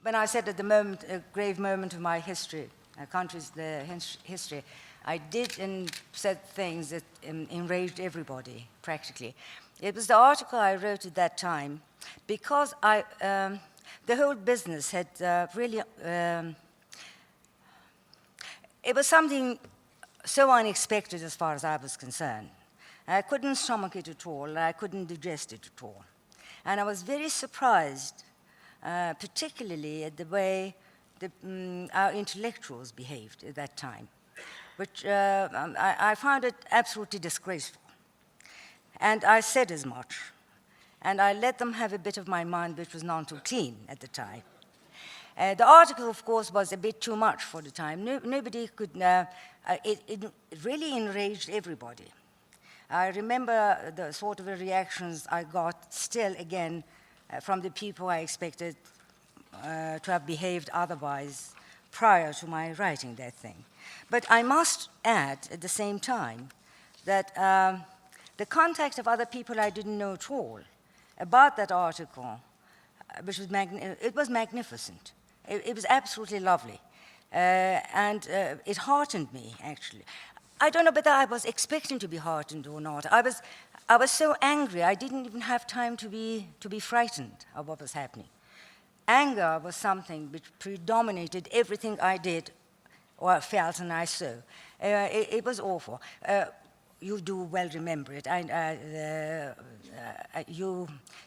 when I said at the moment, a grave moment of my history, country's history, I did and said things that enraged everybody, practically. It was the article I wrote at that time, because the whole business had really, it was something so unexpected as far as I was concerned. I couldn't stomach it at all, I couldn't digest it at all. And I was very surprised, particularly at the way our intellectuals behaved at that time, which I found it absolutely disgraceful. And I said as much. And I let them have a bit of my mind, which was none too clean at the time. The article, of course, was a bit too much for the time. Nobody could, it really enraged everybody. I remember the sort of reactions I got still, again, from the people I expected to have behaved otherwise prior to my writing that thing. But I must add, at the same time, that the contact of other people I didn't know at all about that article, which was it was magnificent. It was absolutely lovely. And it heartened me, actually. I don't know whether I was expecting to be heartened or not. I was so angry, I didn't even have time to be frightened of what was happening. Anger was something which predominated everything I did or felt and I saw. It was awful. You do well remember it.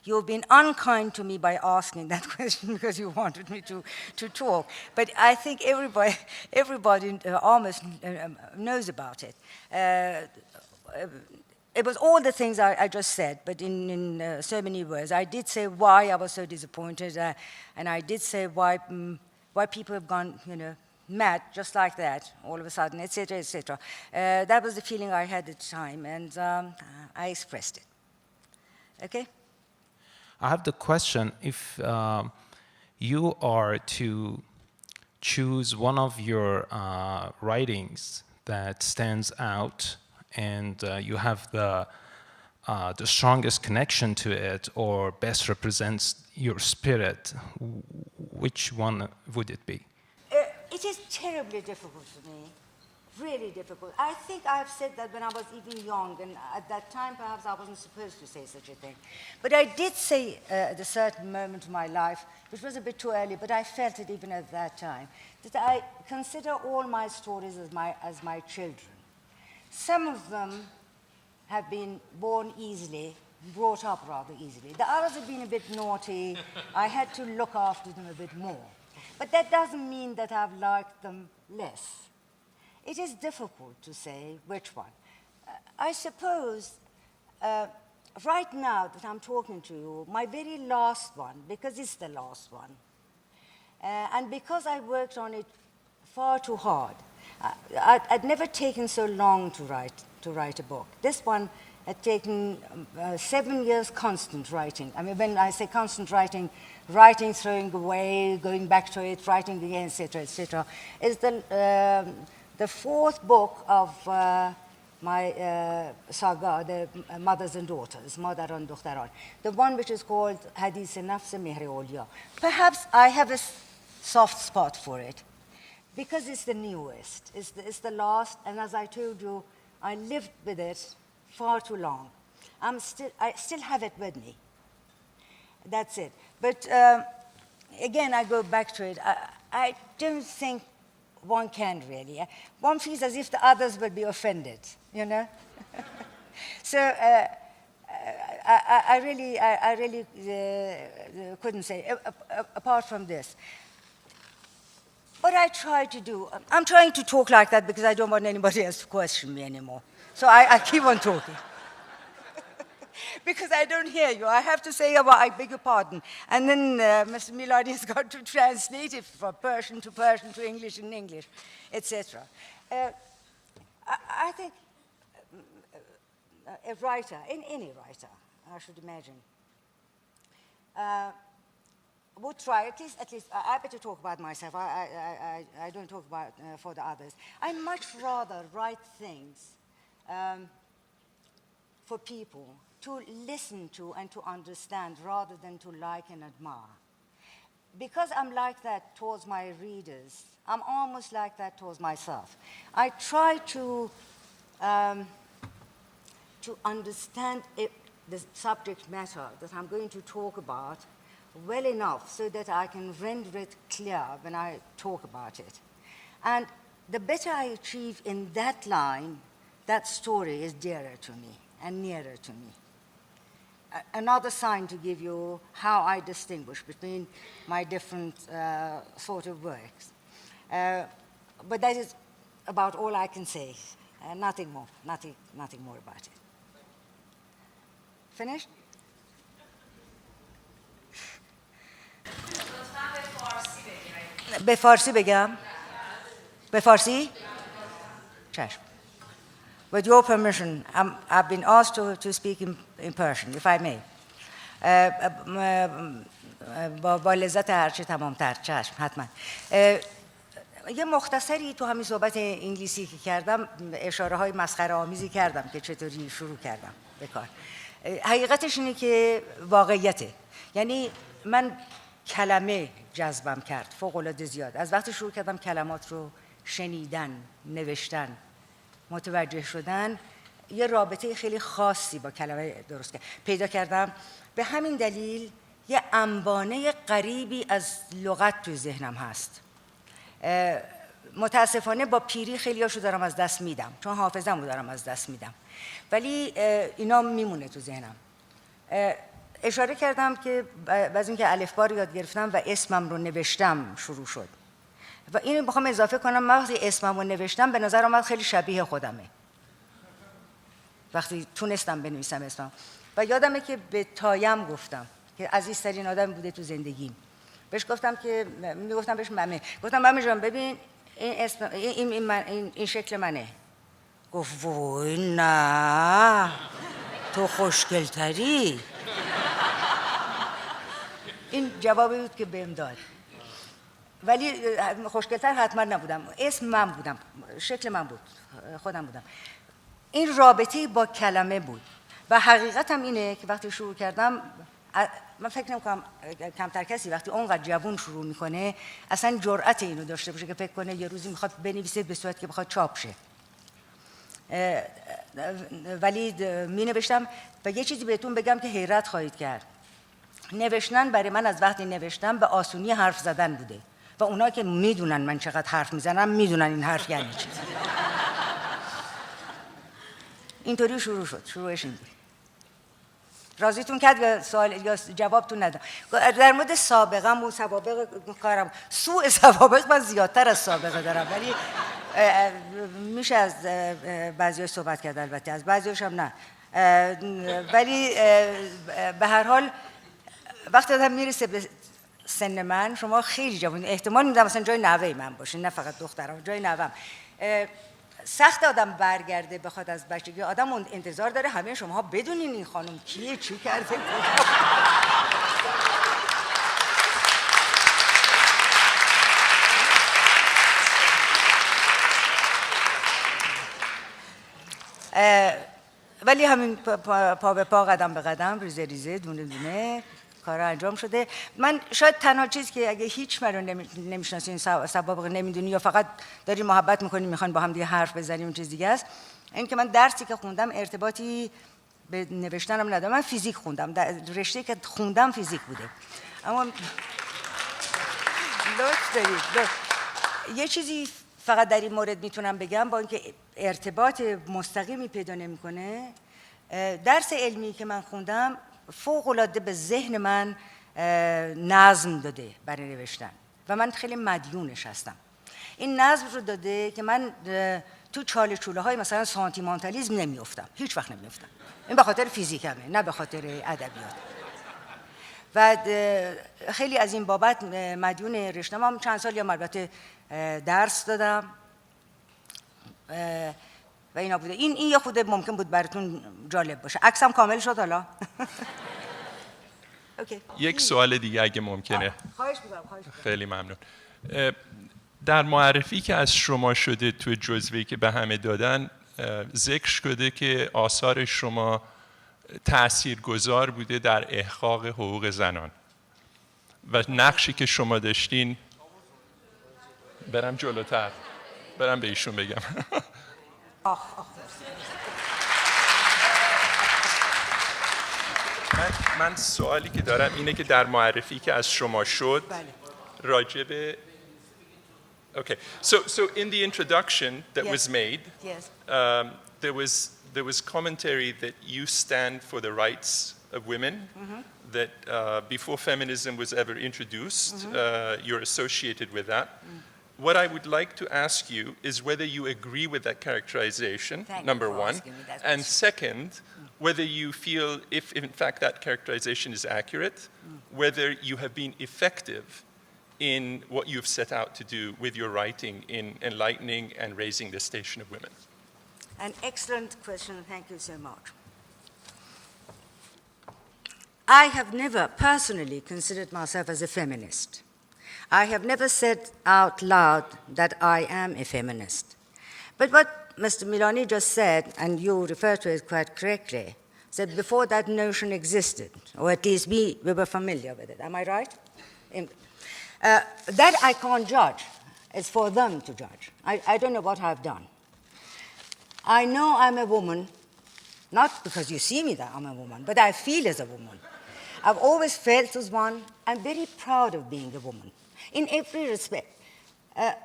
You've been unkind to me by asking that question because you wanted me to talk. But I think everybody almost knows about it. It was all the things I just said, but in so many words. I did say why I was so disappointed, and I did say why people have gone, mad just like that, all of a sudden, etc., etc. That was the feeling I had at the time, and I expressed it. Okay? I have the question, if you are to choose one of your writings that stands out and you have the strongest connection to it or best represents your spirit, which one would it be? It is terribly difficult for me, really difficult. I think I've said that when I was even young, and at that time perhaps I wasn't supposed to say such a thing. But I did say at a certain moment of my life, which was a bit too early, but I felt it even at that time, that I consider all my stories as my children. Some of them have been born easily, brought up rather easily. The others have been a bit naughty. I had to look after them a bit more. But that doesn't mean that I've liked them less. It is difficult to say which one. I suppose right now that I'm talking to you, my very last one, because it's the last one, and because I worked on it far too hard, I'd never taken so long to write a book. This one had taken 7 years constant writing. I mean, when I say constant writing, throwing away, going back to it, writing again, etc., etc. Is the fourth book of my saga, the Mothers and Daughters, Madaran Dukhtaran, the one which is called Hadith Nafs Mehri Awliya. Perhaps I have a soft spot for it because it's the newest, it's the last, and as I told you, I lived with it far too long. I still have it with me. That's it. But again, I go back to it. I don't think one can really. One feels as if the others will be offended, So I really couldn't say, apart from this. What I try to do, I'm trying to talk like that because I don't want anybody else to question me anymore. So I keep on talking. Because I don't hear you. I have to say, I beg your pardon. And then Mr. Miladi has got to translate it from Persian to English and English, etc. I think a writer, any writer, I should imagine, would try, at least I better talk about myself. I don't talk about for the others. I much rather write things for people to listen to and to understand rather than to like and admire. because I'm like that towards my readers, I'm almost like that towards myself. I try to understand the subject matter that I'm going to talk about well enough so that I can render it clear when I talk about it. And the better I achieve in that line, that story is dearer to me and nearer to me. Another sign to give you how I distinguish between my different sort of works. But that is about all I can say. Nothing more, nothing more about it. Finished? به فارسی بگم؟ به فارسی؟ چشم. With your permission, I've been asked to speak in Persian, if I may. با لذت هرچه تمام‌تر، چشم، حتما. یه مختصری تو همین صحبت انگلیسی که کردم، اشاره‌های مسخره آمیزی کردم که چطوری شروع کردم به کار. حقیقتش اینه که واقعیته. یعنی من کلمه جذبم کرد، فوق‌العاده زیاد. از وقتی شروع کردم کلمات رو شنیدن، نوشتن، متوجه شدن، یه رابطه خیلی خاصی با کلمه درست پیدا کردم. به همین دلیل یه انبانه غریبی از لغت توی ذهنم هست. متاسفانه با پیری خیلی هاشو دارم از دست میدم، چون حافظم رو دارم از دست میدم، ولی اینا میمونه تو ذهنم. اشاره کردم که بعد اینکه الفبا رو یاد گرفتم و اسمم رو نوشتم شروع شد. و اینو بخوام اضافه کنم، من وقتی اسمم رو نوشتم به نظر آمد خیلی شبیه خودمه. وقتی تونستم بنویسم اسمم. و یادمه که به تایم گفتم که عزیزترین آدم بوده تو زندگیم. بهش گفتم که میگفتم بهش ممه. گفتم ممه جان ببین این اسم این شکل منه. گفت وای نه تو خوشگل‌تری. این جوابی بود که بهم داد. ولی خوشگل‌تر حتما نبودم. اسم من بودم، شکل من بود، خودم بودم. این رابطه با کلمه بود و حقیقتم اینه که وقتی شروع کردم، من فکر نمی‌کنم کمتر کسی وقتی اونقدر جوون شروع میکنه اصلا جرأت اینو داشته باشه که فکر کنه یه روزی میخواد بنویسه به صورتی که بخواد چاپ شه. ولی می نوشتم و یه چیزی بهتون بگم که حیرت خواهید کرد. نوشتن برای من از وقتی نوشتم به آسونی حرف زدن بوده و اونا که میدونن من چقدر حرف میزنم میدونن این حرف یعنی چی. اینطوری شروع شد. شروعش این بود. راضیتون کرد یا سوال یا جوابتون ندادم. در مورد سابقم و سوابق کارم، سوء سوابق من زیادتر از سابقه دارم، ولی میشه از بعضی‌هاش صحبت کرد، البته از بعضی‌هاش هم نه. ولی به هر حال وقتی آدم میرسه به سن من، شما خیلی جوان، احتمال میدم مثلا جای نوه من باشین، نه فقط دخترم، جای نوه‌م. سخت آدم برگرده بخواد از بچگی، آدم انتظار داره همه شما بدونین این خانم کیه، چی کرده. ولی همین پا به پا، قدم به قدم، ریزه ریزه، دونه دونه کارا انجام شده. من شاید تنها چیزی که اگه هیچ من رو نمیشناسین، سوابق نمیدونی یا فقط داری محبت میکنین میخوان با هم دیگه حرف بزنیم اون چیز دیگه است، این که من درسی که خوندم ارتباطی به نوشتنم نداره. من فیزیک خوندم، رشته که خوندم فیزیک بوده. اما لطف دارید. یه چیزی فقط در این مورد میتونم بگم، با اینکه ارتباط مستقیمی پیدا نمیکنه، درس علمی که من خوندم فوق‌العاده به ذهن من نظم داده برای نوشتن و من خیلی مدیونش هستم. این نظم رو داده که من تو چاله چوله های مثلا سانتیمانتالیسم نمیافتم، هیچ وقت نمیافتم. این به خاطر فیزیکمه، نه به خاطر ادبیات. و خیلی از این بابت مدیون رشته‌ام هم. چند سالی هم البته درس دادم و اینا بوده. این یه خود ممکن بود براتون جالب باشه. عکسم کامل شد حالا. یک سوال دیگه اگه ممکنه. خواهش می‌کنم. خیلی ممنون. در معرفی که از شما شده توی جزوه‌ای که به همه دادن، ذکر شده که آثار شما تاثیرگذار بوده در احقاق حقوق زنان. و نقشی که شما داشتین برم جلوتر برم به ایشون بگم من سوالی که دارم اینه که در معرفی که از شما شد راجب Okay, so in the introduction that was made, there was commentary that you stand for the rights of women, that before feminism was ever introduced, you're associated with that. What I would like to ask you is whether you agree with that characterization, number one, and second, whether you feel, if in fact that characterization is accurate, whether you have been effective in what you've set out to do with your writing in enlightening and raising the station of women. An excellent question, thank you so much. I have never personally considered myself as a feminist. I have never said out loud that I am a feminist. But what Mr. Milani just said, and you refer to it quite correctly, said before that notion existed, or at least we were familiar with it. Am I right? That I can't judge. It's for them to judge. I don't know what I've done. I know I'm a woman, not because you see me that I'm a woman, but I feel as a woman. I've always felt as one. I'm very proud of being a woman, in every respect.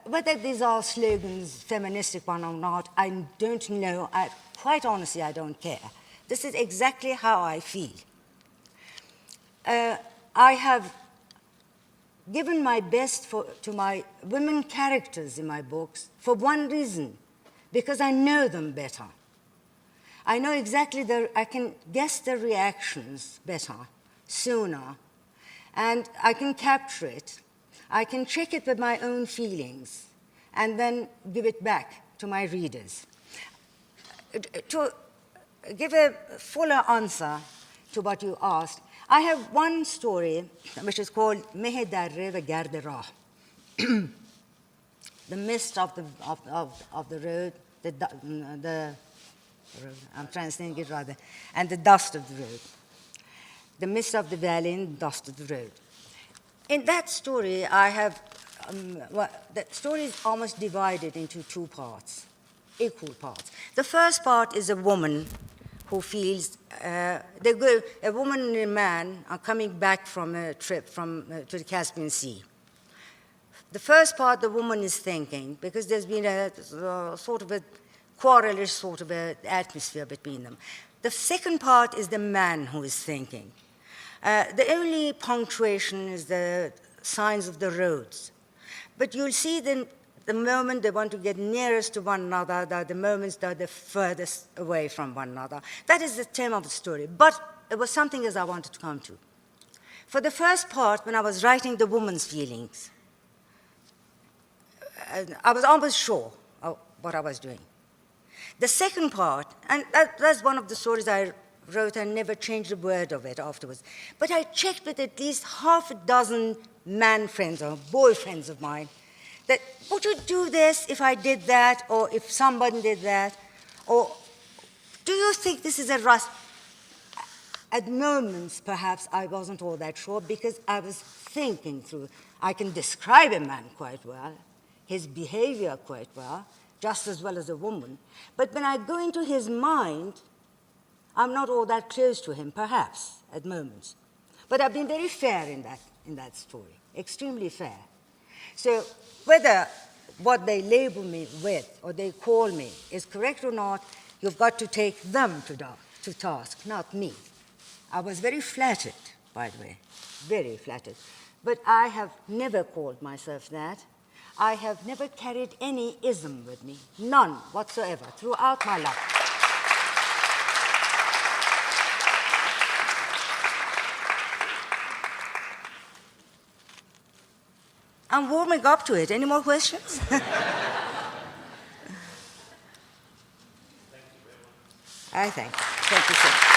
Whether these are slogans, feministic one or not, I don't know. Quite honestly, I don't care. This is exactly how I feel. I have given my best to my women characters in my books for one reason, because I know them better. I know exactly I can guess their reactions better, sooner, and I can capture it. I can check it with my own feelings and then give it back to my readers. To give a fuller answer to what you asked, I have one story which is called Meh Darre ve Garde Rah. The mist of the road, I'm translating it rather, and the dust of the road. The mist of the valley and the dust of the road. In that story, I have, the story is almost divided into two parts, equal parts. The first part is a woman who feels, a woman and a man are coming back from a trip to the Caspian Sea. The first part, the woman is thinking, because there's been a sort of a quarrelish sort of a atmosphere between them. The second part is the man who is thinking. The only punctuation is the signs of the roads. But you'll see the moment they want to get nearest to one another, the moments that they're furthest away from one another. That is the theme of the story. But it was something else I wanted to come to. For the first part, when I was writing the woman's feelings, I was almost sure of what I was doing. The second part, and that's one of the stories I wrote and never changed a word of it afterwards, but I checked with at least half a dozen man friends or boyfriends of mine that, would you do this if I did that, or if somebody did that, or do you think this is a rush? At moments, perhaps, I wasn't all that sure because I was thinking through. I can describe a man quite well, his behavior quite well, just as well as a woman. But when I go into his mind, I'm not all that close to him, perhaps, at moments. But I've been very fair in that story, extremely fair. So whether what they label me with or they call me is correct or not, you've got to take them to task, not me. I was very flattered, by the way, very flattered. But I have never called myself that. I have never carried any ism with me, none whatsoever, throughout my life. I'm warming up to it. Any more questions? Thank you very much. I thank you. Thank you so much.